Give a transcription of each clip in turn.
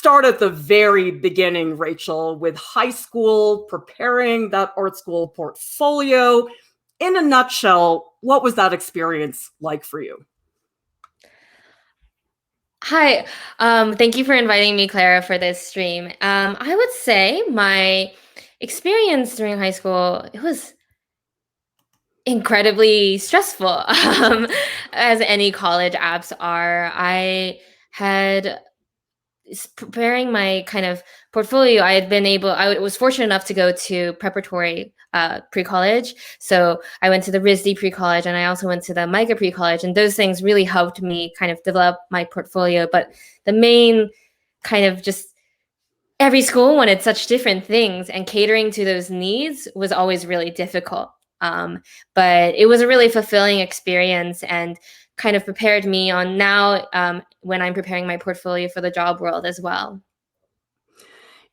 start at the very beginning, Rachel, with high school, preparing that art school portfolio. In a nutshell, what was that experience like for you? Hi, thank you for inviting me, Clara, for this stream. I would say my experience during high school, it was incredibly stressful, as any college apps are. I had preparing my kind of portfolio. I was fortunate enough to go to preparatory pre-college. So I went to the RISD pre-college and I also went to the MICA pre-college, and those things really helped me kind of develop my portfolio. But the main kind of just every school wanted such different things, and catering to those needs was always really difficult. But it was a really fulfilling experience and kind of prepared me on now when I'm preparing my portfolio for the job world as well.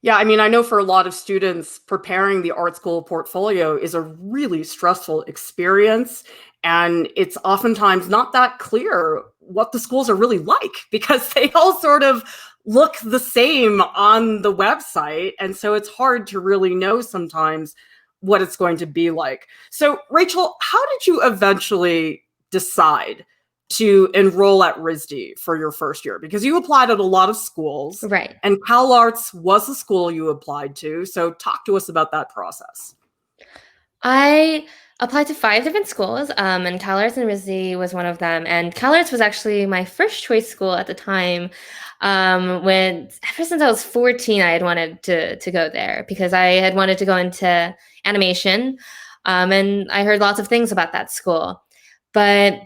Yeah, I mean, I know for a lot of students, preparing the art school portfolio is a really stressful experience. And it's oftentimes not that clear what the schools are really like because they all sort of look the same on the website. And so it's hard to really know sometimes what it's going to be like. So, Rachel, how did you eventually decide to enroll at RISD for your first year? Because you applied at a lot of schools. Right. And CalArts was the school you applied to. So talk to us about that process. I applied to 5 different schools, and CalArts and RISD was one of them. And CalArts was actually my first choice school at the time. When ever since I was 14, I had wanted to go there because I had wanted to go into animation, and I heard lots of things about that school. But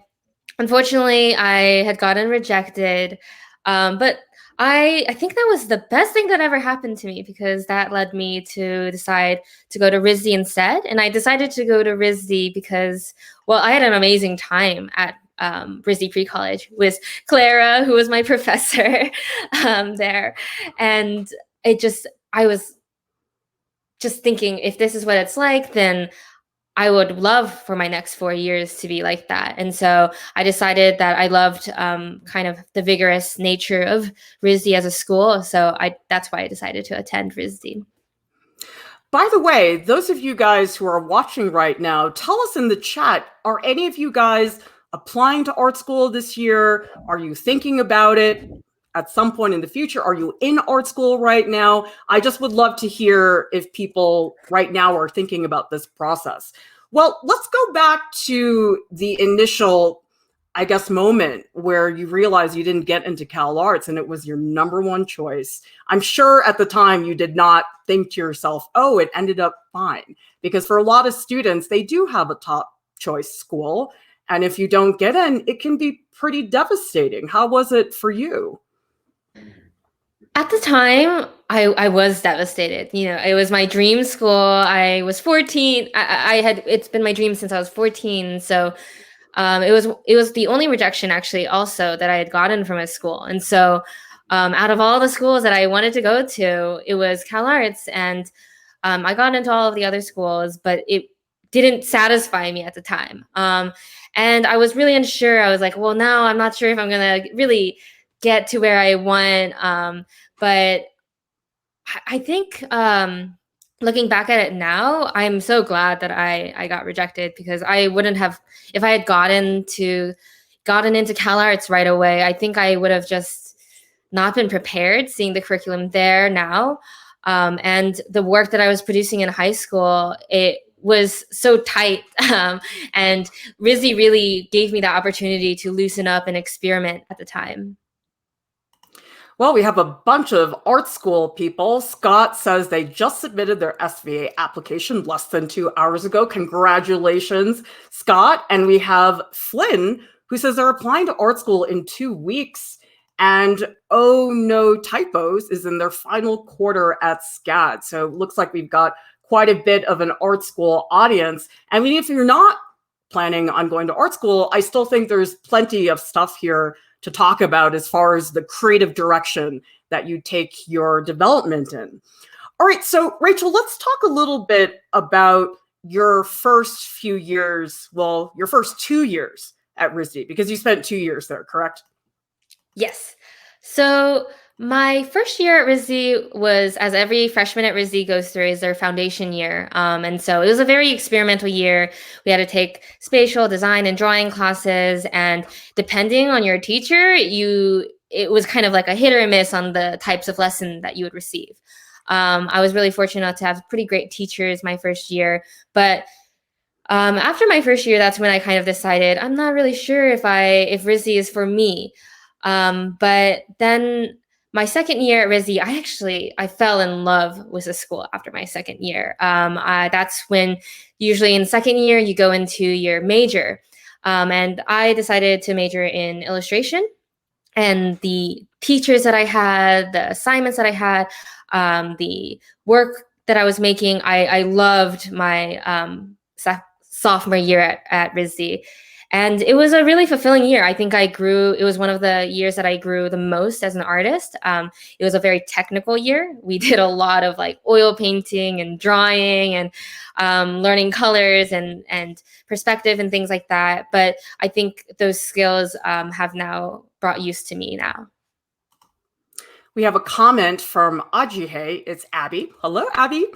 unfortunately, I had gotten rejected, but I think that was the best thing that ever happened to me because that led me to decide to go to RISD instead. And I decided to go to RISD because, well, I had an amazing time at RISD pre-college with Clara, who was my professor there. And I was just thinking, if this is what it's like, then I would love for my next 4 years to be like that. And so I decided that I loved kind of the vigorous nature of RISD as a school. So that's why I decided to attend RISD. By the way, those of you guys who are watching right now, tell us in the chat, are any of you guys applying to art school this year? Are you thinking about it at some point in the future? Are you in art school right now? I just would love to hear if people right now are thinking about this process. Well, let's go back to the initial, I guess, moment where you realized you didn't get into CalArts and it was your #1 choice. I'm sure at the time you did not think to yourself, oh, it ended up fine. Because for a lot of students, they do have a top choice school. And if you don't get in, it can be pretty devastating. How was it for you? At the time, I was devastated. You know, it was my dream school. I was 14. It's been my dream since I was 14. So it was the only rejection actually also that I had gotten from a school. And so out of all the schools that I wanted to go to, it was CalArts. And I got into all of the other schools, but it didn't satisfy me at the time. And I was really unsure. I was like, well, now I'm not sure if I'm going to really get to where I want. But I think looking back at it now, I'm so glad that I got rejected because I wouldn't have, if I had gotten into CalArts right away, I think I would have just not been prepared seeing the curriculum there now. And the work that I was producing in high school, it was so tight. And RISD really gave me the opportunity to loosen up and experiment at the time. Well, we have a bunch of art school people. Scott says they just submitted their SVA application less than 2 hours ago. Congratulations, Scott. And we have Flynn, who says they're applying to art school in 2 weeks. And Oh No Typos is in their final quarter at SCAD. So it looks like we've got quite a bit of an art school audience. And if you're not planning on going to art school, I still think there's plenty of stuff here to talk about as far as the creative direction that you take your development in. All right, so Rachel, let's talk a little bit about your first few years, well, your first 2 years at RISD, because you spent 2 years there, correct? Yes. So My first year at RISD was, as every freshman at RISD goes through, is their foundation year. And so it was a very experimental year. We had to take spatial design and drawing classes, and depending on your teacher, it was kind of like a hit or a miss on the types of lesson that you would receive. I was really fortunate to have pretty great teachers my first year, but after my first year, that's when I kind of decided I'm not really sure if RISD is for me. But then my second year at RISD, I fell in love with the school after my second year. That's when usually in second year you go into your major, and I decided to major in illustration. And the teachers that I had, the assignments that I had, the work that I was making, I loved my sophomore year at RISD. And it was a really fulfilling year. I think it was one of the years that I grew the most as an artist. It was a very technical year. We did a lot of like oil painting and drawing and learning colors and perspective and things like that. But I think those skills have now brought use to me now. We have a comment from Ajihe. It's Abby. Hello, Abby.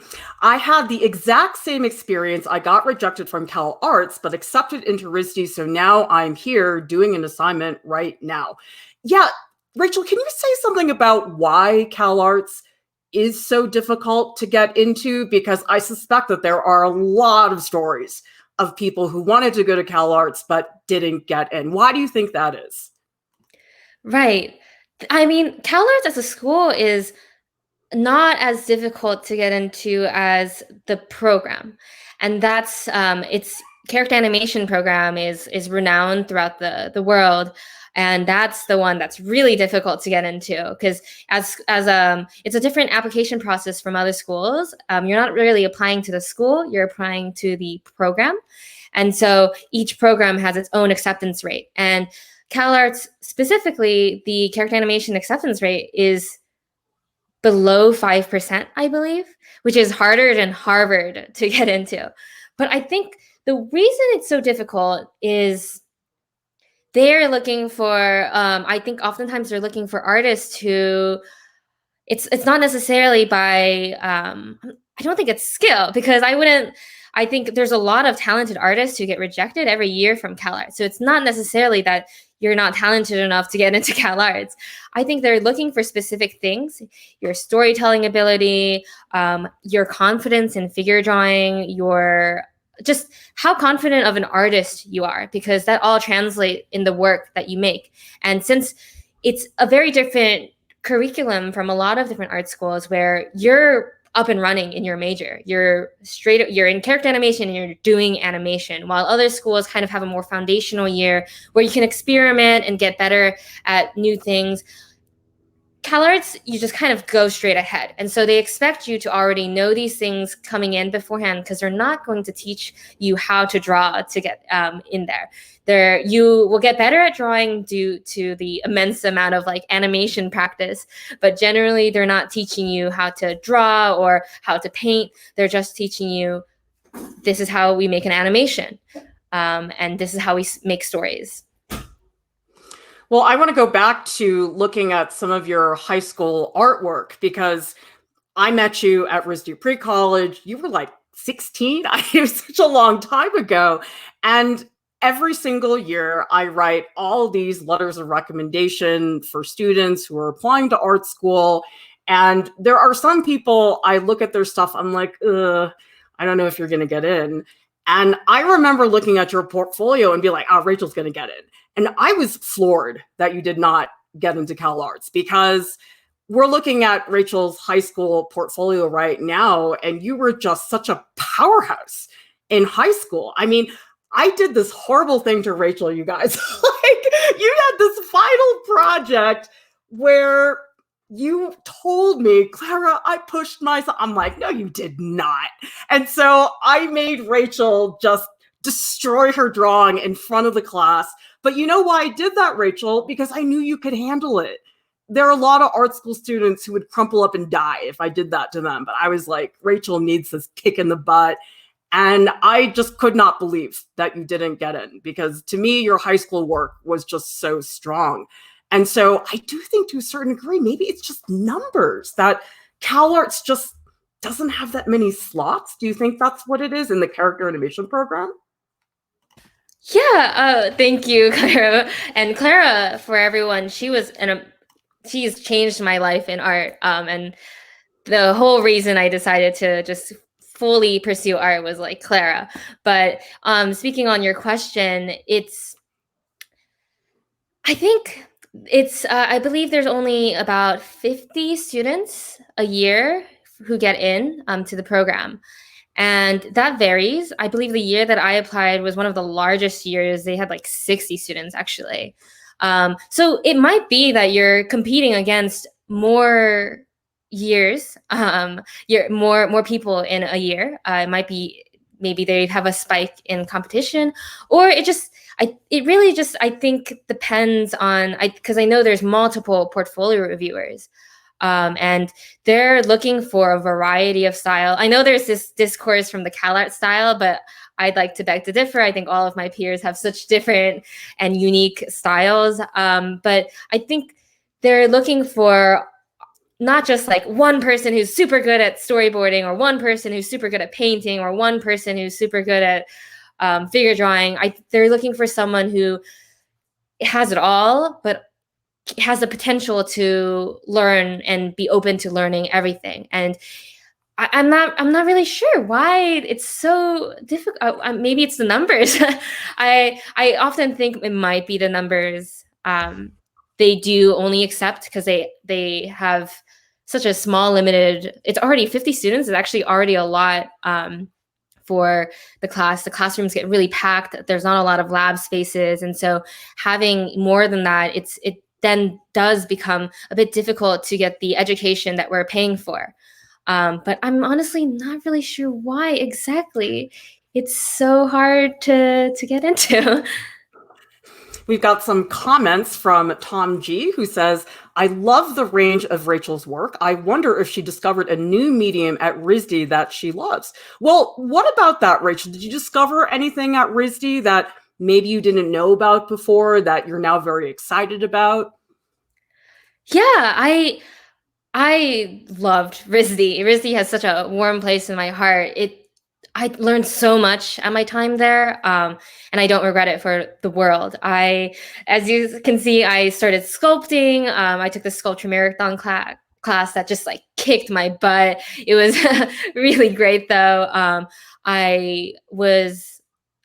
I had the exact same experience. I got rejected from CalArts, but accepted into RISD. So now I'm here doing an assignment right now. Yeah, Rachel, can you say something about why CalArts is so difficult to get into? Because I suspect that there are a lot of stories of people who wanted to go to CalArts but didn't get in. Why do you think that is? Right. I mean, CalArts as a school is not as difficult to get into as the program. And that's its character animation program is renowned throughout the world. And that's the one that's really difficult to get into because as it's a different application process from other schools. You're not really applying to the school, you're applying to the program. And so each program has its own acceptance rate. And CalArts specifically, the character animation acceptance rate is below 5%, I believe, which is harder than Harvard to get into. But I think the reason it's so difficult is they're looking for, I think oftentimes they're looking for artists who, it's not necessarily by, I don't think it's skill because I think there's a lot of talented artists who get rejected every year from CalArts. So it's not necessarily that you're not talented enough to get into CalArts. I think they're looking for specific things: your storytelling ability, your confidence in figure drawing, your just how confident of an artist you are, because that all translates in the work that you make. And since it's a very different curriculum from a lot of different art schools where you're up and running in your major, you're in character animation and you're doing animation, while other schools kind of have a more foundational year where you can experiment and get better at new things. CalArts, you just kind of go straight ahead. And so they expect you to already know these things coming in beforehand because they're not going to teach you how to draw to get in there. You will get better at drawing due to the immense amount of like animation practice, but generally they're not teaching you how to draw or how to paint. They're just teaching you, this is how we make an animation, and this is how we make stories. Well, I want to go back to looking at some of your high school artwork because I met you at RISD pre-college. You were like 16. It was such a long time ago. And every single year, I write all these letters of recommendation for students who are applying to art school. And there are some people, I look at their stuff, I'm like, I don't know if you're going to get in. And I remember looking at your portfolio and be like, oh, Rachel's going to get in. And I was floored that you did not get into CalArts because we're looking at Rachel's high school portfolio right now, and you were just such a powerhouse in high school. I mean, I did this horrible thing to Rachel, you guys. Like, you had this final project where you told me, Clara, I pushed myself. I'm like, no, you did not. And so I made Rachel just destroy her drawing in front of the class. But you know why I did that, Rachel? Because I knew you could handle it. There are a lot of art school students who would crumple up and die if I did that to them. But I was like, Rachel needs this kick in the butt. And I just could not believe that you didn't get in because to me, your high school work was just so strong. And so I do think to a certain degree, maybe it's just numbers that CalArts just doesn't have that many slots. Do you think that's what it is in the character animation program? Yeah, thank you, Clara. And Clara, for everyone, she's changed my life in art. And the whole reason I decided to just fully pursue art was like Clara. But speaking on your question, I think I believe there's only about 50 students a year who get in to the program. And that varies. I believe the year that I applied was one of the largest years. They had like 60 students actually. So it might be that you're competing against more years, more people in a year. It might be maybe they have a spike in competition, or it really just I think depends on because I know there's multiple portfolio reviewers. And they're looking for a variety of style. I know there's this discourse from the CalArts style, but I'd like to beg to differ. I think all of my peers have such different and unique styles. But I think they're looking for not just like one person who's super good at storyboarding, or one person who's super good at painting, or one person who's super good at figure drawing. They're looking for someone who has it all, but has the potential to learn and be open to learning everything. And I'm not really sure why it's so difficult. Maybe it's the numbers. I often think it might be the numbers. They do only accept because they have such a small limited. It's already 50 students. It's actually already a lot for the class. The classrooms get really packed. There's not a lot of lab spaces, and so having more than that, it then does become a bit difficult to get the education that we're paying for. But I'm honestly not really sure why exactly it's so hard to get into. We've got some comments from Tom G, who says, I love the range of Rachel's work. I wonder if she discovered a new medium at RISD that she loves. Well, what about that, Rachel? Did you discover anything at RISD that maybe you didn't know about before that you're now very excited about? Yeah, I loved RISD. RISD has such a warm place in my heart. I learned so much at my time there, and I don't regret it for the world. As you can see, I started sculpting. I took the sculpture marathon class that just like kicked my butt. It was really great though.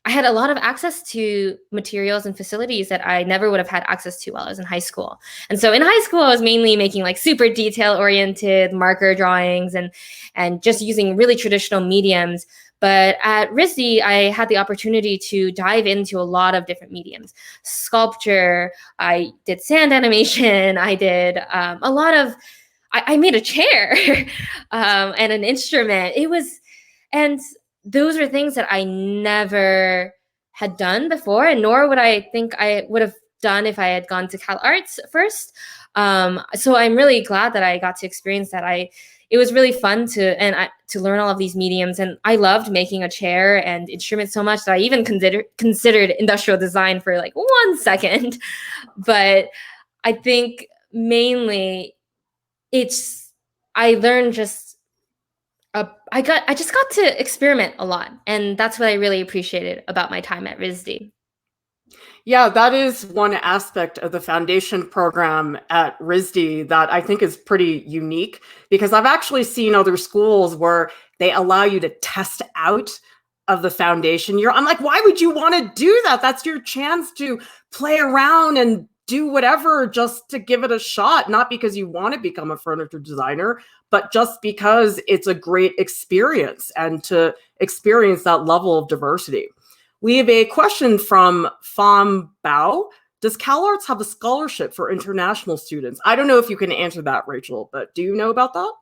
I had a lot of access to materials and facilities that I never would have had access to while I was in high school. And so in high school, I was mainly making like super detail-oriented marker drawings and just using really traditional mediums. But at RISD, I had the opportunity to dive into a lot of different mediums. Sculpture, I did sand animation, I did a lot of, I made a chair and an instrument. And those are things that I never had done before, and nor would I think I would have done if I had gone to CalArts first. So I'm really glad that I got to experience that. It was really fun to learn all of these mediums, and I loved making a chair and instruments so much that I even considered industrial design for like 1 second. But I think mainly I learned I just got to experiment a lot, and that's what I really appreciated about my time at RISD. Yeah, that is one aspect of the foundation program at RISD that I think is pretty unique, because I've actually seen other schools where they allow you to test out of the foundation year. I'm like, why would you want to do that? That's your chance to play around and do whatever just to give it a shot, not because you want to become a furniture designer, but just because it's a great experience and to experience that level of diversity. We have a question from Pham Bao. Does CalArts have a scholarship for international students? I don't know if you can answer that, Rachel, but do you know about that?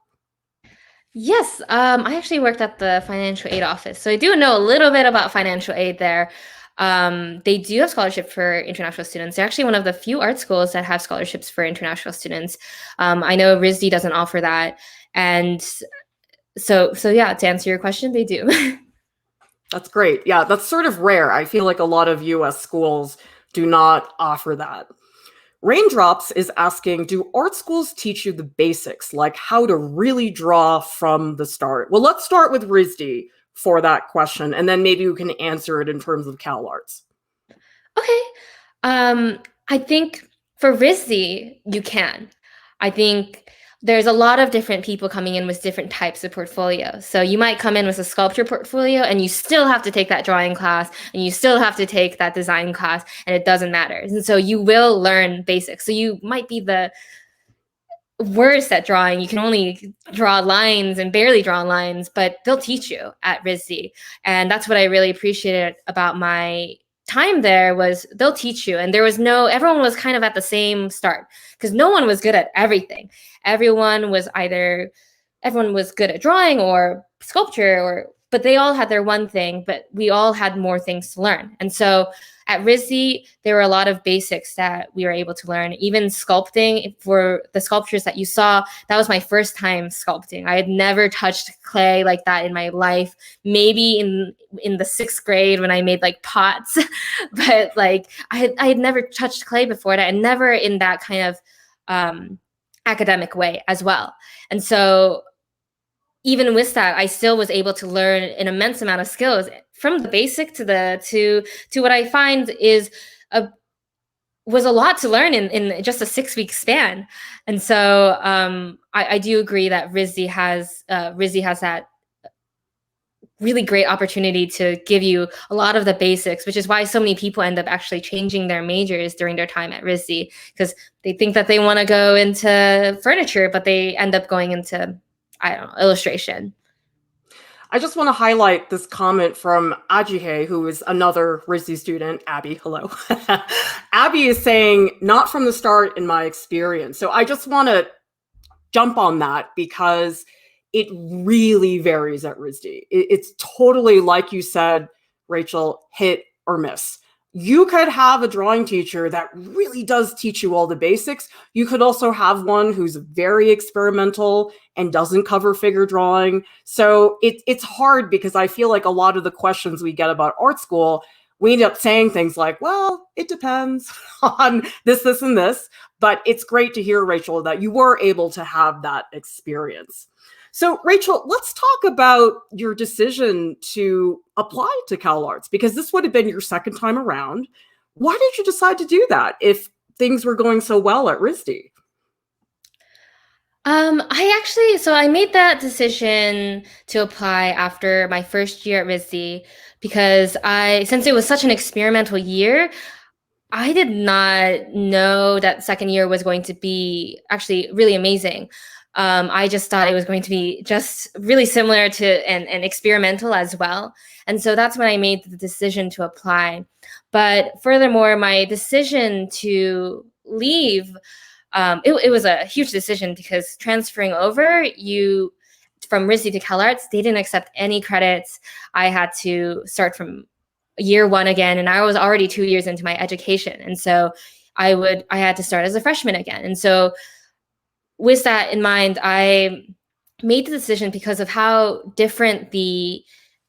Yes, I actually worked at the financial aid office, so I do know a little bit about financial aid there. They do have scholarship for international students. They're actually one of the few art schools that have scholarships for international students. I know RISD doesn't offer that, and so yeah. To answer your question, they do. That's great. Yeah, that's sort of rare. I feel like a lot of US schools do not offer that. Raindrops is asking, do art schools teach you the basics, like how to really draw from the start? Well, let's start with RISD for that question, and then maybe you can answer it in terms of CalArts. Okay. I think for RISD, you can. I think there's a lot of different people coming in with different types of portfolios. So you might come in with a sculpture portfolio and you still have to take that drawing class and you still have to take that design class, and it doesn't matter. And so you will learn basics. So you might be the worst at drawing. You can only draw lines and barely draw lines, but they'll teach you at RISD. And that's what I really appreciated about my time there, was they'll teach you. And there was everyone was kind of at the same start, because no one was good at everything. Everyone was good at drawing or sculpture, but they all had their one thing, but we all had more things to learn. And so at RISD, there were a lot of basics that we were able to learn. Even sculpting, for the sculptures that you saw, that was my first time sculpting. I had never touched clay like that in my life. Maybe in the 6th grade when I made like pots, but like I had never touched clay before that, and never in that kind of academic way as well. And so even with that, I still was able to learn an immense amount of skills, from the basic to what I find was a lot to learn in just a 6-week span. And so I do agree that RISD has that really great opportunity to give you a lot of the basics, which is why so many people end up actually changing their majors during their time at RISD, because they think that they want to go into furniture, but they end up going into, I don't know, illustration. I just want to highlight this comment from Ajihe, who is another RISD student. Abby, hello. Abby is saying, not from the start in my experience. So I just want to jump on that, because it really varies at RISD. It's totally, like you said, Rachel, hit or miss. You could have a drawing teacher that really does teach you all the basics. You could also have one who's very experimental and doesn't cover figure drawing. So it's hard, because I feel like a lot of the questions we get about art school, we end up saying things like, well, it depends on this, and this. But it's great to hear, Rachel, that you were able to have that experience. So, Rachel, let's talk about your decision to apply to CalArts, because this would have been your second time around. Why did you decide to do that if things were going so well at RISD? I made that decision to apply after my first year at RISD, because since it was such an experimental year, I did not know that second year was going to be actually really amazing. I just thought it was going to be just really similar to and experimental as well. And so that's when I made the decision to apply. But furthermore, my decision to leave, it was a huge decision, because transferring over from RISD to CalArts, they didn't accept any credits. I had to start from year 1 again, and I was already 2 years into my education. And so I had to start as a freshman again. And so with that in mind, I made the decision because of how different the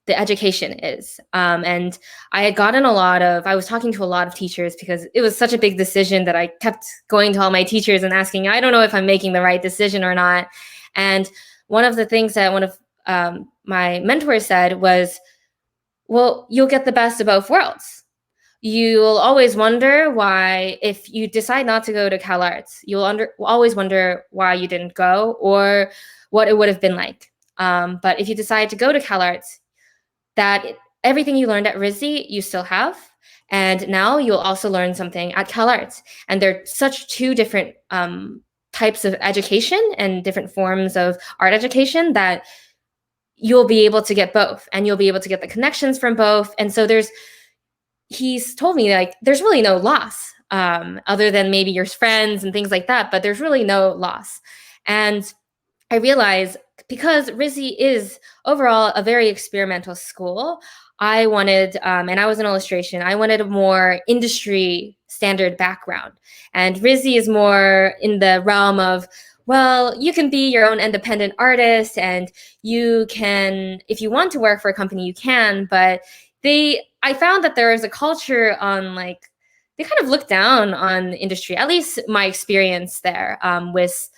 education is. And I was talking to a lot of teachers, because it was such a big decision that I kept going to all my teachers and asking, I don't know if I'm making the right decision or not. And one of the things that one of my mentors said was, well, you'll get the best of both worlds. You'll always wonder why, if you decide not to go to CalArts, you'll always wonder why you didn't go, or what it would have been like. But if you decide to go to CalArts, everything you learned at RISD, you still have. And now you'll also learn something at CalArts. And they're such two different types of education and different forms of art education that you'll be able to get both, and you'll be able to get the connections from both. And so he's told me, like, there's really no loss, other than maybe your friends and things like that, but there's really no loss. And I realized, because RISD is overall a very experimental school, I wanted, and I was in illustration, I wanted a more industry standard background. And RISD is more in the realm of, well, you can be your own independent artist, and you can, if you want to work for a company, you can, but I found that there is a culture on, like, they kind of look down on the industry. At least my experience there with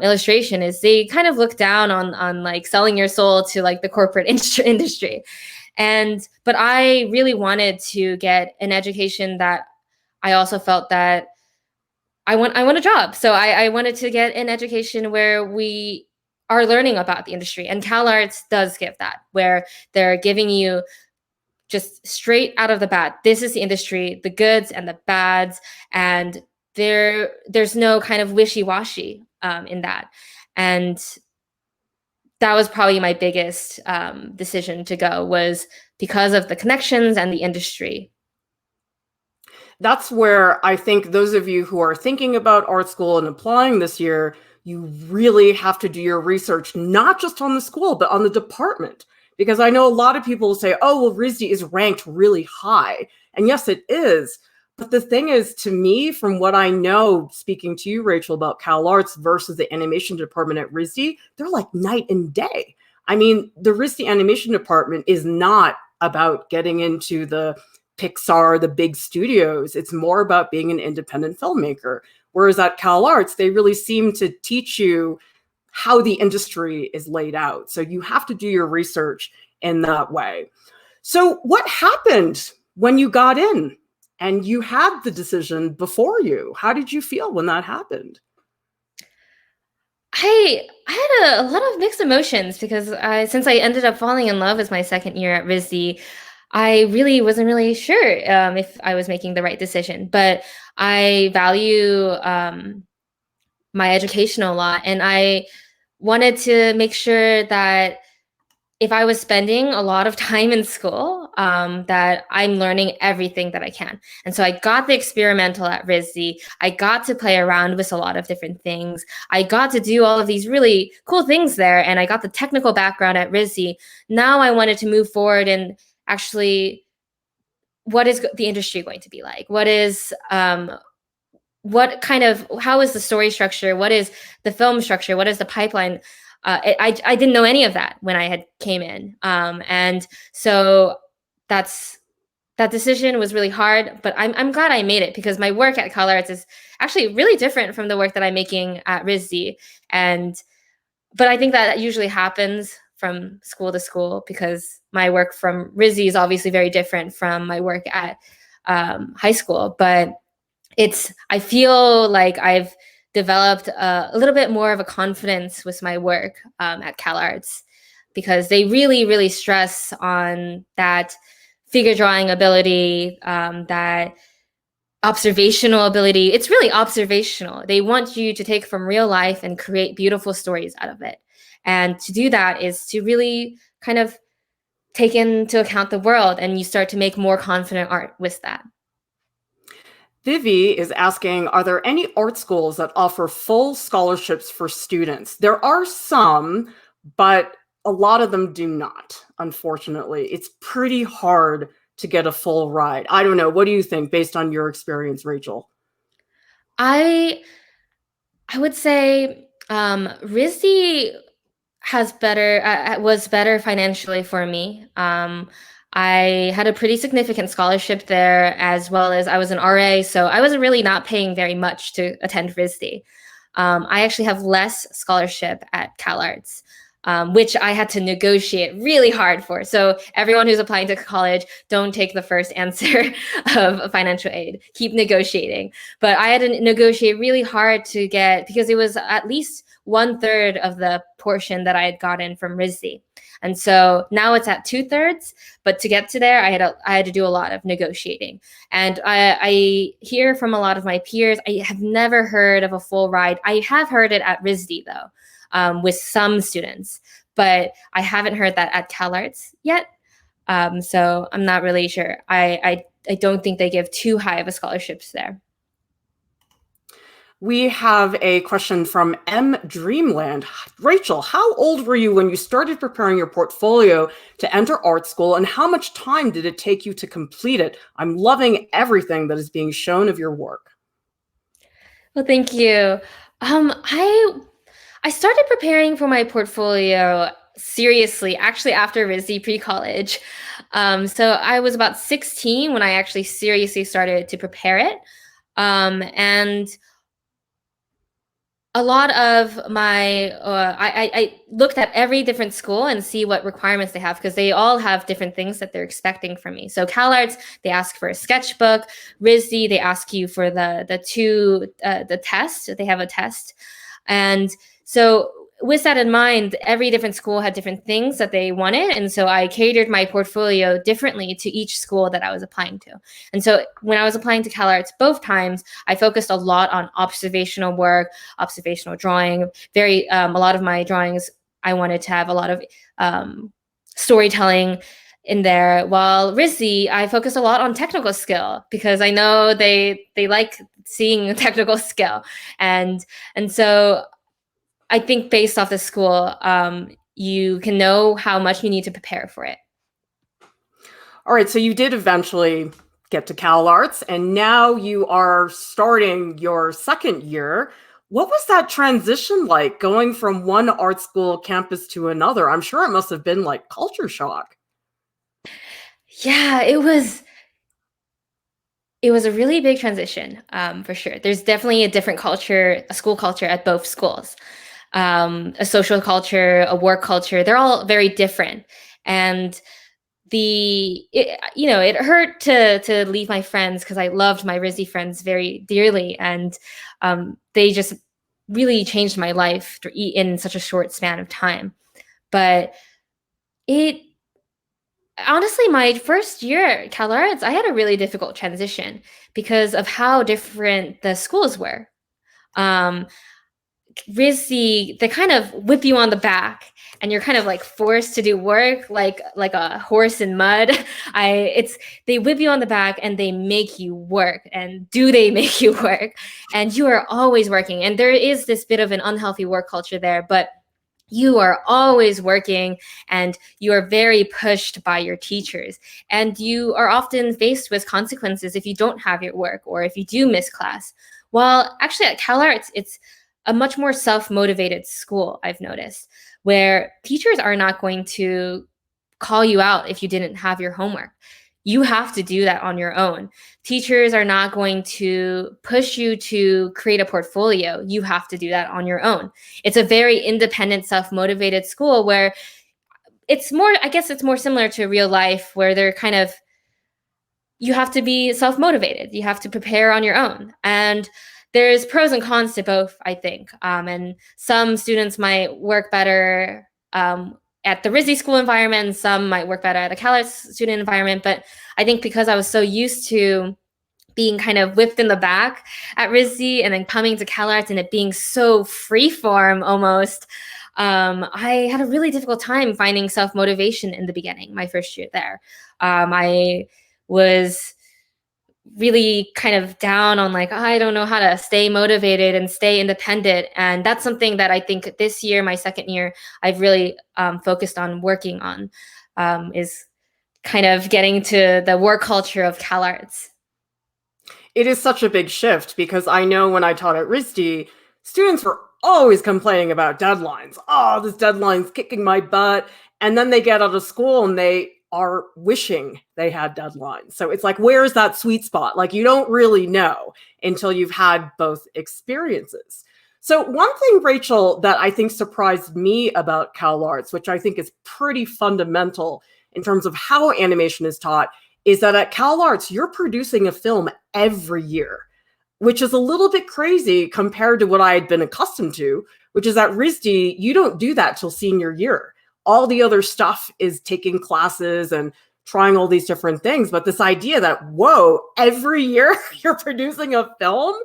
illustration is they kind of look down on like selling your soul to like the corporate industry. But I really wanted to get an education that I also felt that I want a job. So I wanted to get an education where we are learning about the industry. And CalArts does give that, where they're giving you just straight out of the bat, this is the industry, the goods and the bads, and there's no kind of wishy-washy in that. And that was probably my biggest decision to go, was because of the connections and the industry. That's where I think those of you who are thinking about art school and applying this year, you really have to do your research, not just on the school, but on the department. Because I know a lot of people will say, oh, well, RISD is ranked really high. And yes, it is. But the thing is, to me, from what I know, speaking to you, Rachel, about CalArts versus the animation department at RISD, they're like night and day. I mean, the RISD animation department is not about getting into the Pixar, the big studios. It's more about being an independent filmmaker. Whereas at CalArts, they really seem to teach you how the industry is laid out. So you have to do your research in that way. So what happened when you got in and you had the decision before you? How did you feel when that happened? I had a lot of mixed emotions because since I ended up falling in love with my second year at RISD, I really wasn't really sure if I was making the right decision. But I value my education a lot, and I wanted to make sure that if I was spending a lot of time in school, that I'm learning everything that I can. And so I got the experimental at RISD. I got to play around with a lot of different things. I got to do all of these really cool things there, and I got the technical background at RISD. Now I wanted to move forward and actually, what is the industry going to be like? What is how is the story structure? What is the film structure? What is the pipeline? I didn't know any of that when I had came in. And so that decision was really hard, but I'm glad I made it, because my work at CalArts is actually really different from the work that I'm making at RISD. But I think that usually happens from school to school, because my work from RISD is obviously very different from my work at high school. But I feel like I've developed a little bit more of a confidence with my work at CalArts, because they really, really stress on that figure drawing ability, that observational ability. It's really observational. They want you to take from real life and create beautiful stories out of it. And to do that is to really kind of take into account the world, and you start to make more confident art with that. Vivi is asking, are there any art schools that offer full scholarships for students? There are some, but a lot of them do not, unfortunately. It's pretty hard to get a full ride. I don't know. What do you think based on your experience, Rachel? I would say RISD was better financially for me. I had a pretty significant scholarship there, as well as I was an RA, so I was really not paying very much to attend RISD. I actually have less scholarship at CalArts, which I had to negotiate really hard for. So everyone who's applying to college, don't take the first answer of financial aid. Keep negotiating. But I had to negotiate really hard to get, because it was at least 1/3 of the portion that I had gotten from RISD. And so now it's at 2/3, but to get to there, I had to do a lot of negotiating. And I hear from a lot of my peers, I have never heard of a full ride. I have heard it at RISD though, with some students, but I haven't heard that at CalArts yet. So I'm not really sure. I don't think they give too high of a scholarships there. We have a question from M Dreamland. Rachel, how old were you when you started preparing your portfolio to enter art school, and how much time did it take you to complete it? I'm loving everything that is being shown of your work. Well, thank you. I started preparing for my portfolio seriously, actually after RISD pre-college. So I was about 16 when I actually seriously started to prepare it. And a lot of my, I looked at every different school and see what requirements they have, because they all have different things that they're expecting from me. So CalArts, they ask for a sketchbook. RISD, they ask you for the test. They have a test. And so with that in mind, every different school had different things that they wanted. And so I catered my portfolio differently to each school that I was applying to. And so when I was applying to CalArts both times, I focused a lot on observational work, observational drawing. A lot of my drawings, I wanted to have a lot of storytelling in there. While RISD, I focused a lot on technical skill, because I know they like seeing technical skill. And so I think based off the school, you can know how much you need to prepare for it. All right, so you did eventually get to CalArts, and now you are starting your second year. What was that transition like, going from one art school campus to another? I'm sure it must have been like culture shock. Yeah, it was a really big transition, for sure. There's definitely a different culture, a school culture at both schools. A social culture, a work culture, they're all very different. And it hurt to leave my friends, because I loved my RISD friends very dearly. And they just really changed my life in such a short span of time. But honestly, my first year at CalArts, I had a really difficult transition because of how different the schools were. RISD, they kind of whip you on the back, and you're kind of like forced to do work like a horse in mud. They whip you on the back and they make you work. And do they make you work? And you are always working. And there is this bit of an unhealthy work culture there, but you are always working, and you are very pushed by your teachers. And you are often faced with consequences if you don't have your work or if you do miss class. While actually at CalArts, it's a much more self-motivated school, I've noticed, where teachers are not going to call you out if you didn't have your homework. You have to do that on your own. Teachers are not going to push you to create a portfolio. You have to do that on your own. It's a very independent, self-motivated school where it's more similar to real life, where they're kind of, you have to be self-motivated. You have to prepare on your own. And there's pros and cons to both, I think. And some students might work better at the RISD school environment, and some might work better at a CalArts student environment. But I think because I was so used to being kind of whipped in the back at RISD and then coming to CalArts and it being so freeform almost, I had a really difficult time finding self-motivation in the beginning, my first year there. I was really kind of down on like, I don't know how to stay motivated and stay independent. And that's something that I think this year, my second year, I've really focused on working on, is kind of getting to the work culture of CalArts. It is such a big shift, because I know when I taught at RISD, students were always complaining about deadlines. Oh, this deadline's kicking my butt. And then they get out of school and they are wishing they had deadlines. So it's like, where's that sweet spot? Like, you don't really know until you've had both experiences. So one thing, Rachel, that I think surprised me about CalArts, which I think is pretty fundamental in terms of how animation is taught, is that at CalArts, you're producing a film every year, which is a little bit crazy compared to what I had been accustomed to, which is at RISD, you don't do that till senior year. All the other stuff is taking classes and trying all these different things. But this idea that, whoa, every year you're producing a film,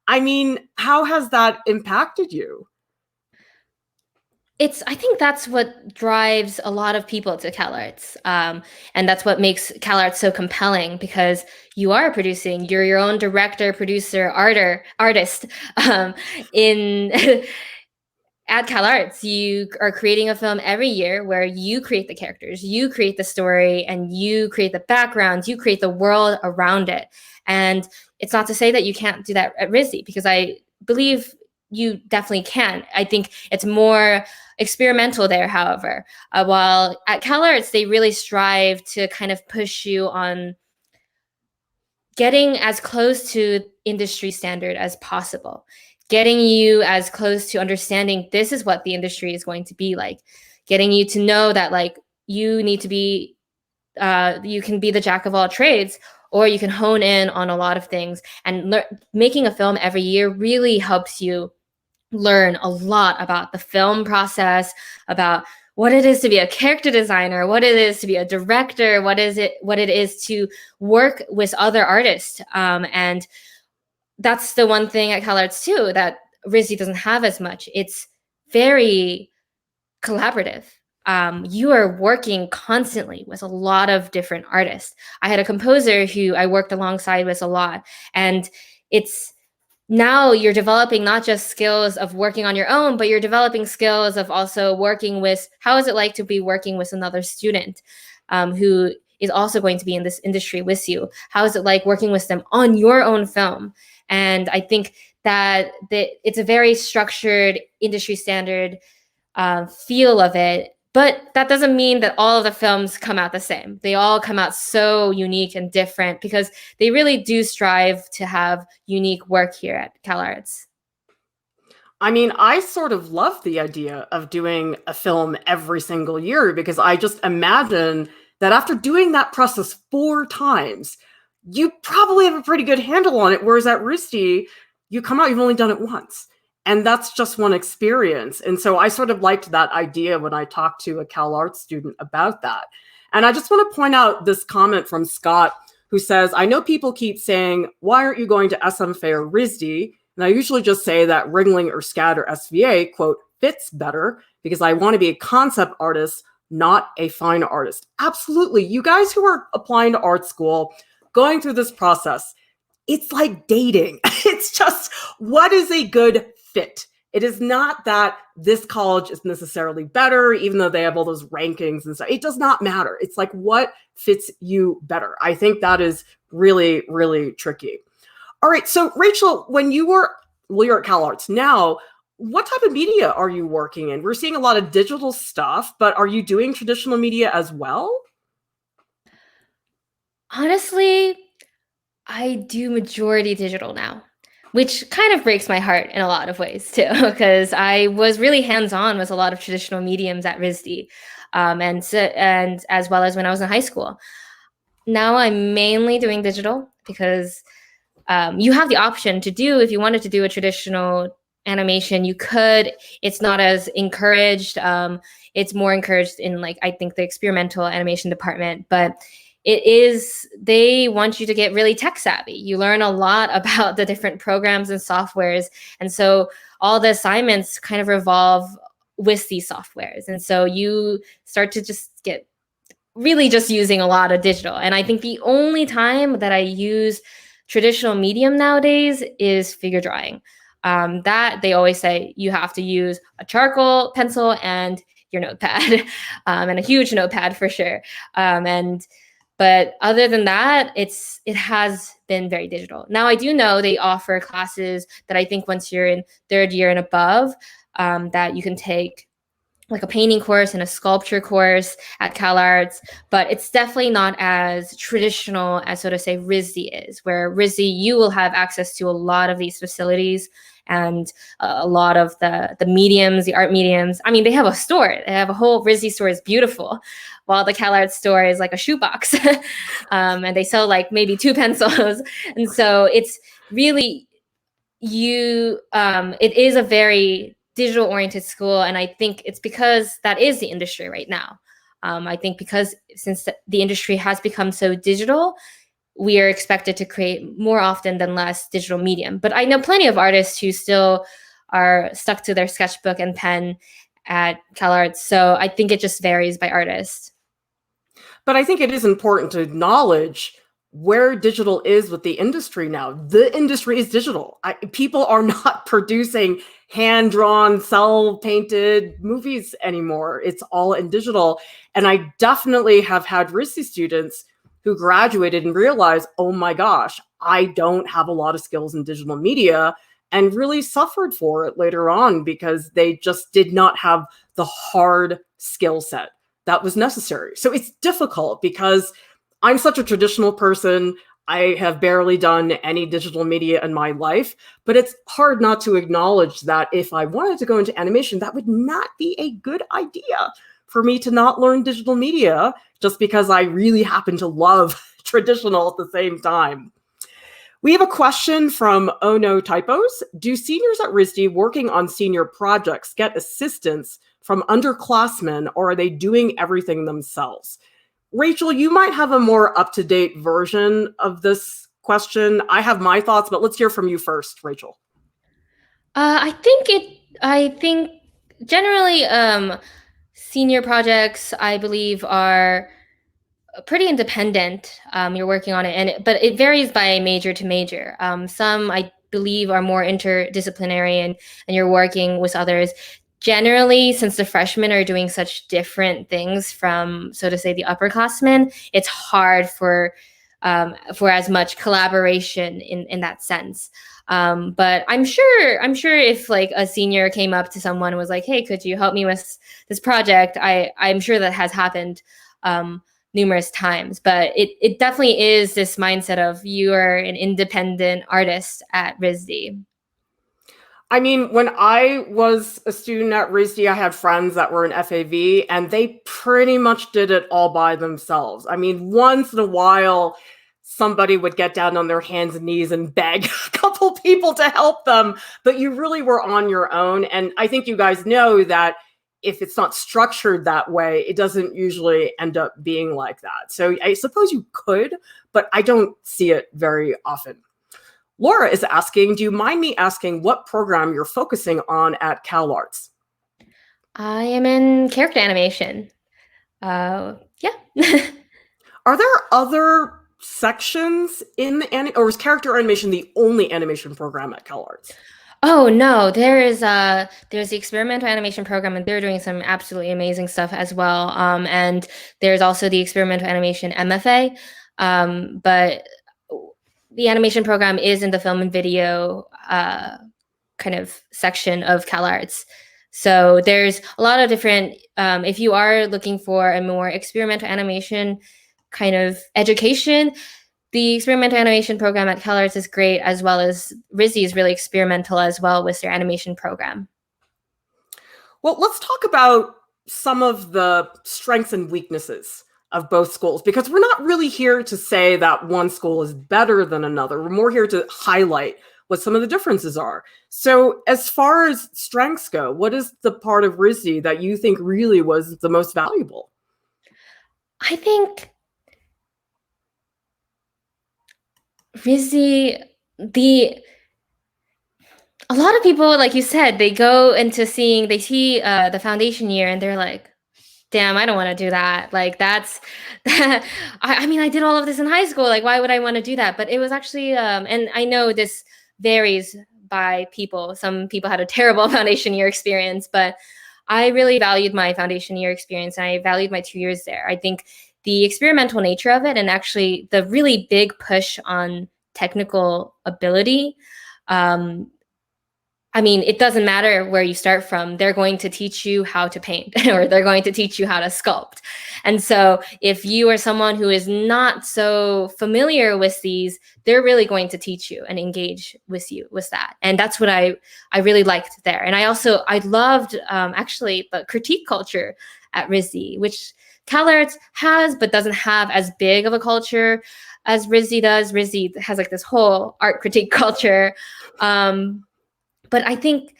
I mean, how has that impacted you? I think that's what drives a lot of people to CalArts. And that's what makes CalArts so compelling, because you are producing, you're your own director, producer, artist, in at CalArts. You are creating a film every year where you create the characters, you create the story, and you create the background, you create the world around it. And it's not to say that you can't do that at RISD, because I believe you definitely can. I think it's more experimental there, however. While at CalArts, they really strive to kind of push you on getting as close to industry standard as possible, getting you as close to understanding this is what the industry is going to be like, getting you to know that like you need to be, you can be the jack of all trades, or you can hone in on a lot of things. And making a film every year really helps you learn a lot about the film process, about what it is to be a character designer, what it is to be a director, what it is to work with other artists. And that's the one thing at CalArts too that RISD doesn't have as much. It's very collaborative. You are working constantly with a lot of different artists. I had a composer who I worked alongside with a lot, and it's now you're developing not just skills of working on your own, but you're developing skills of also working with, how is it like to be working with another student who is also going to be in this industry with you? How is it like working with them on your own film? And I think that it's a very structured industry standard feel of it. But that doesn't mean that all of the films come out the same. They all come out so unique and different because they really do strive to have unique work here at CalArts. I mean, I sort of love the idea of doing a film every single year because I just imagine that after doing that process 4 times, you probably have a pretty good handle on it. Whereas at RISD, you come out, you've only done it once. And that's just one experience. And so I sort of liked that idea when I talked to a CalArts student about that. And I just want to point out this comment from Scott, who says, I know people keep saying, why aren't you going to SMFA or RISD? And I usually just say that Ringling or SCAD or SVA, quote, fits better because I want to be a concept artist, not a fine artist. Absolutely. You guys who are applying to art school, going through this process, it's like dating. It's just, what is a good fit? It is not that this college is necessarily better, even though they have all those rankings and stuff. It does not matter. It's like what fits you better. I think that is really, really tricky. All right. So Rachel, when you're at CalArts now, what type of media are you working in? We're seeing a lot of digital stuff, but are you doing traditional media as well? Honestly, I do majority digital now, which kind of breaks my heart in a lot of ways too, because I was really hands-on with a lot of traditional mediums at RISD, and as well as when I was in high school. Now I'm mainly doing digital because you have the option to do, if you wanted to do a traditional animation, you could. It's not as encouraged. It's more encouraged in like, I think the experimental animation department, but they want you to get really tech savvy. You learn a lot about the different programs and softwares. And so all the assignments kind of revolve with these softwares. And so you start to just get really just using a lot of digital. And I think the only time that I use traditional medium nowadays is figure drawing. That they always say you have to use a charcoal pencil and your notepad, and a huge notepad for sure. But other than that, it has been very digital. Now, I do know they offer classes that I think once you're in 3rd year and above, that you can take like a painting course and a sculpture course at CalArts, but it's definitely not as traditional as, so to say, RISD is, where RISD, you will have access to a lot of these facilities and a lot of the mediums, the art mediums. I mean, they have a store. They have a whole RISD store is beautiful, while the CalArts store is like a shoebox. And they sell like maybe 2 pencils. And so it's really, it is a very digital-oriented school, and I think it's because that is the industry right now. I think because since the industry has become so digital, we are expected to create more often than less digital medium. But I know plenty of artists who still are stuck to their sketchbook and pen at CalArts, so I think it just varies by artist. But I think it is important to acknowledge where digital is with the industry now. The industry is digital. People are not producing hand-drawn, cel-painted movies anymore. It's all in digital. And I definitely have had RISD students who graduated and realized, oh my gosh, I don't have a lot of skills in digital media, and really suffered for it later on because they just did not have the hard skill set that was necessary. So it's difficult because I'm such a traditional person. I have barely done any digital media in my life, but it's hard not to acknowledge that if I wanted to go into animation, that would not be a good idea for me to not learn digital media just because I really happen to love traditional at the same time. We have a question from Oh No Typos. Do seniors at RISD working on senior projects get assistance from underclassmen, or are they doing everything themselves? Rachel, you might have a more up-to-date version of this question. I have my thoughts, but let's hear from you first, Rachel. I think generally senior projects, I believe, are pretty independent. You're working on it, but it varies by major to major. Some, I believe, are more interdisciplinary, and you're working with others. Generally, since the freshmen are doing such different things from, so to say, the upperclassmen, it's hard for as much collaboration in that sense. But I'm sure if like a senior came up to someone and was like, "Hey, could you help me with this project?" I'm sure that has happened numerous times. But it definitely is this mindset of you are an independent artist at RISD. I mean, when I was a student at RISD, I had friends that were in FAV, and they pretty much did it all by themselves. I mean, once in a while, somebody would get down on their hands and knees and beg a couple people to help them, but you really were on your own. And I think you guys know that if it's not structured that way, it doesn't usually end up being like that. So I suppose you could, but I don't see it very often. Laura is asking, do you mind me asking what program you're focusing on at CalArts? I am in character animation. Yeah. Are there other sections in the or is character animation the only animation program at CalArts? Oh no, there's the experimental animation program, and they're doing some absolutely amazing stuff as well. And there's also the experimental animation MFA. But the animation program is in the film and video kind of section of CalArts. So there's a lot of different, if you are looking for a more experimental animation kind of education, the experimental animation program at CalArts is great, as well as RISD is really experimental as well with their animation program. Well, let's talk about some of the strengths and weaknesses of both schools, because we're not really here to say that one school is better than another. We're more here to highlight what some of the differences are. So as far as strengths go, what is the part of RISD that you think really was the most valuable? I think RISD, a lot of people, like you said, they go into see the foundation year and they're like, damn, I don't want to do that. Like that's, I mean, I did all of this in high school. Like, why would I want to do that? But it was actually, and I know this varies by people. Some people had a terrible foundation year experience, but I really valued my foundation year experience, and I valued my 2 years there. I think the experimental nature of it, and actually the really big push on technical ability, I mean, it doesn't matter where you start from. They're going to teach you how to paint or they're going to teach you how to sculpt. And so if you are someone who is not so familiar with these, they're really going to teach you and engage with you with that. And that's what I really liked there. And I loved actually the critique culture at RISD, which CalArts has, but doesn't have as big of a culture as RISD does. RISD has like this whole art critique culture. But I think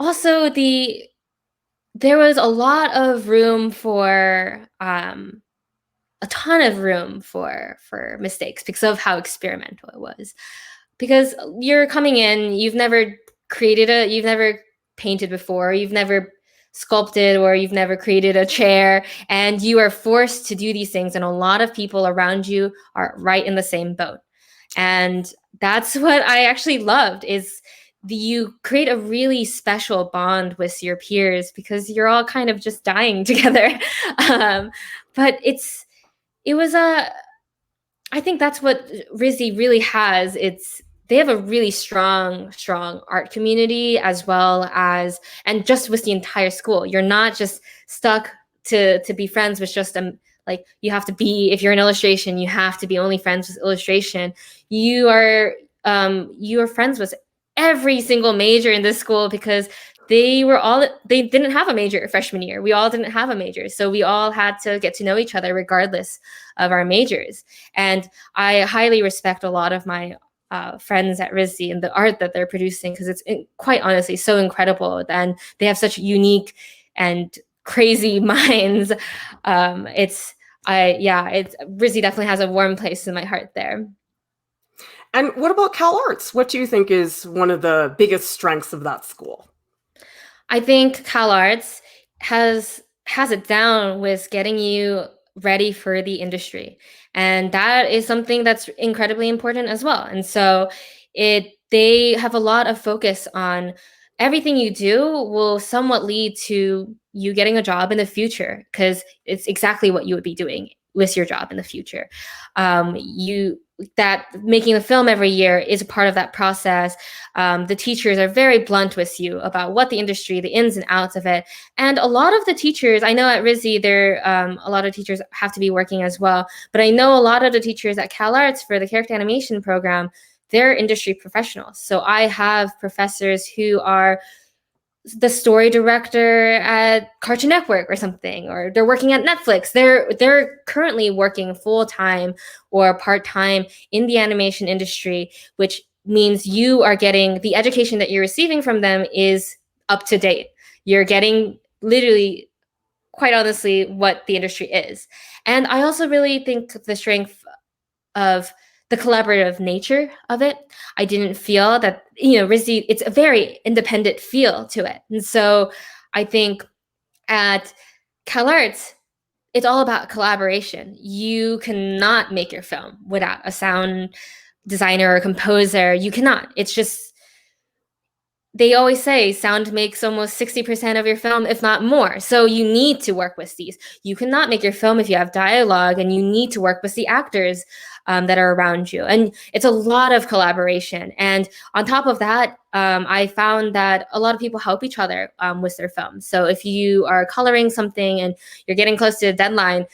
also there was a lot of room for a ton of room for mistakes because of how experimental it was. Because you're coming in, you've never painted before, you've never sculpted, or you've never created a chair, and you are forced to do these things, and a lot of people around you are right in the same boat. And that's what I actually loved, is you create a really special bond with your peers because you're all kind of just dying together. But I think that's what RISD really has. they have a really strong art community, as well as, and just with the entire school. You're not just stuck to be friends with just like, you have to be, if you're in illustration, you have to be only friends with illustration. You are friends with every single major in this school, because they didn't have a major freshman year. We all didn't have a major. So we all had to get to know each other regardless of our majors. And I highly respect a lot of my friends at RISD and the art that they're producing, because it's quite honestly so incredible. And they have such unique and crazy minds. RISD definitely has a warm place in my heart there. And what about CalArts? What do you think is one of the biggest strengths of that school? I think CalArts has it down with getting you ready for the industry. And that is something that's incredibly important as well. And so they have a lot of focus on everything you do will somewhat lead to you getting a job in the future, because it's exactly what you would be doing with your job in the future. That making a film every year is a part of that process. The teachers are very blunt with you about what the industry, the ins and outs of it. And a lot of the teachers, I know at RISD, a lot of teachers have to be working as well, but I know a lot of the teachers at CalArts for the character animation program, they're industry professionals. So I have professors who are the story director at Cartoon Network or something, or they're working at Netflix. They're currently working full-time or part-time in the animation industry, which means you are getting the education that you're receiving from them is up to date. You're getting literally, quite honestly, what the industry is. And I also really think the strength of the collaborative nature of it. I didn't feel that, RISD, it's a very independent feel to it. And so I think at CalArts, it's all about collaboration. You cannot make your film without a sound designer or composer. You cannot. It's just, they always say sound makes almost 60% of your film, if not more. So you need to work with these. You cannot make your film if you have dialogue, and you need to work with the actors that are around you. And it's a lot of collaboration. And on top of that, I found that a lot of people help each other with their films. So if you are coloring something and you're getting close to the deadline,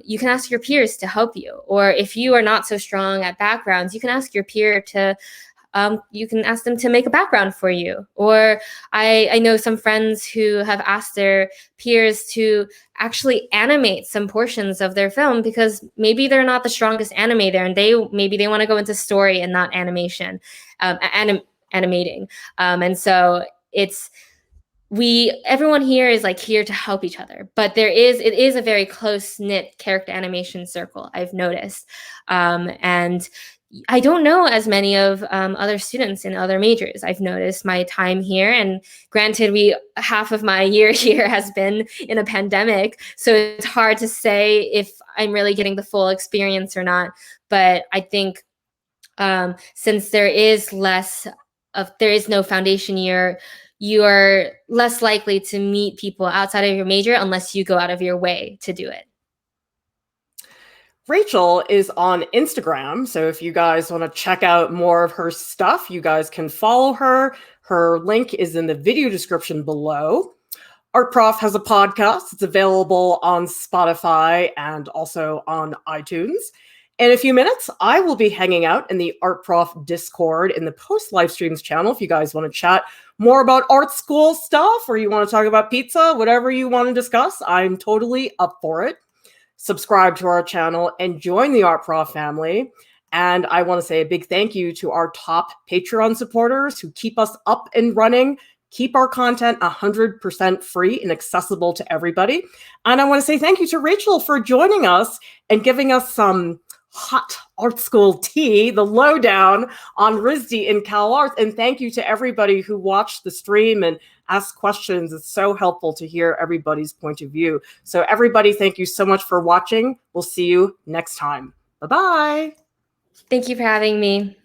you can ask your peers to help you. Or if you are not so strong at backgrounds, you can ask your peer to you can ask them to make a background for you. Or I know some friends who have asked their peers to actually animate some portions of their film, because maybe they're not the strongest animator, and maybe they want to go into story and not animation, animating. And so everyone here is like here to help each other, but it is a very close-knit character animation circle, I've noticed. And I don't know as many of other students in other majors. I've noticed my time here, and granted, half of my year here has been in a pandemic, so it's hard to say if I'm really getting the full experience or not. But I think since there is no foundation year, you are less likely to meet people outside of your major unless you go out of your way to do it. Rachel is on Instagram, so if you guys want to check out more of her stuff, you guys can follow her. Her link is in the video description below. Art Prof has a podcast. It's available on Spotify and also on iTunes. In a few minutes, I will be hanging out in the Art Prof Discord in the post live streams channel. If you guys want to chat more about art school stuff, or you want to talk about pizza, whatever you want to discuss, I'm totally up for it. Subscribe to our channel and join the Art Prof family. And I want to say a big thank you to our top Patreon supporters who keep us up and running, keep our content 100% free and accessible to everybody. And I want to say thank you to Rachel for joining us and giving us some hot art school tea, the lowdown on RISD and CalArts. And thank you to everybody who watched the stream and asked questions. It's so helpful to hear everybody's point of view. So everybody, thank you so much for watching. We'll see you next time. Bye-bye. Thank you for having me.